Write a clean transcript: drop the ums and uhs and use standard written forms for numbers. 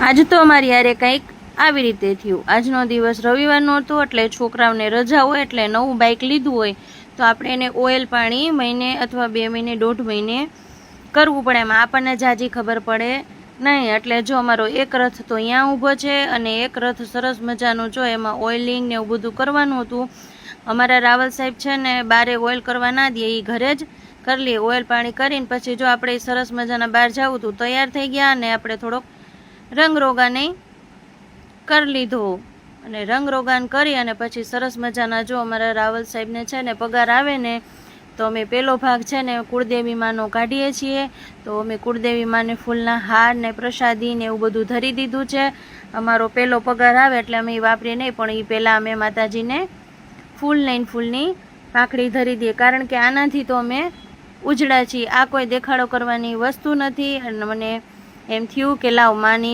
આજ તો અમારી યારે કંઈક આવી રીતે થયું। આજનો દિવસ રવિવારનો હતો એટલે છોકરાઓને રજા હોય એટલે નવું બાઇક લીધું હોય તો આપણે એને ઓઇલ પાણી મહિને અથવા 2 મહિને 1.5 મહિને કરવું પડે। એમાં આપણને જાજી ખબર પડે નહીં। એટલે જો અમારો એક રથ તો અહીંયા ઊભો છે અને એક રથ સરસ મજાનું જો એમાં ઓઇલિંગ ને એવું બધું કરવાનું હતું। અમારા રાવલ સાહેબ છે ને બારે ઓઇલ કરવા ના દે, એ ઘરે જ કરી લે। ઓઇલ પાણી કરીને પછી જો આપણે સરસ મજાના બહાર જવું હતું, તૈયાર થઈ ગયા અને આપણે થોડોક રંગરોગાન કરી લીધો અને રંગરોગાન કરી અને પછી સરસ મજાના જો અમારા રાવલ સાહેબને છે ને પગાર આવે ને તો અમે પહેલો ભાગ છે ને કુળદેવી માનો કાઢીએ છીએ। તો અમે કુળદેવી માને ફૂલના હાર ને પ્રસાદી ને એવું બધું ધરી દીધું છે। અમારો પહેલો પગાર આવે એટલે અમે એ વાપરીએ નહીં, પણ એ પહેલાં અમે માતાજીને ફૂલ લઈને ફૂલની પાંખડી ધરી દઈએ, કારણ કે આનાથી તો અમે ઉજળા છીએ। આ કોઈ દેખાડો કરવાની વસ્તુ નથી। અને મને એમ થયું કે લાવ માની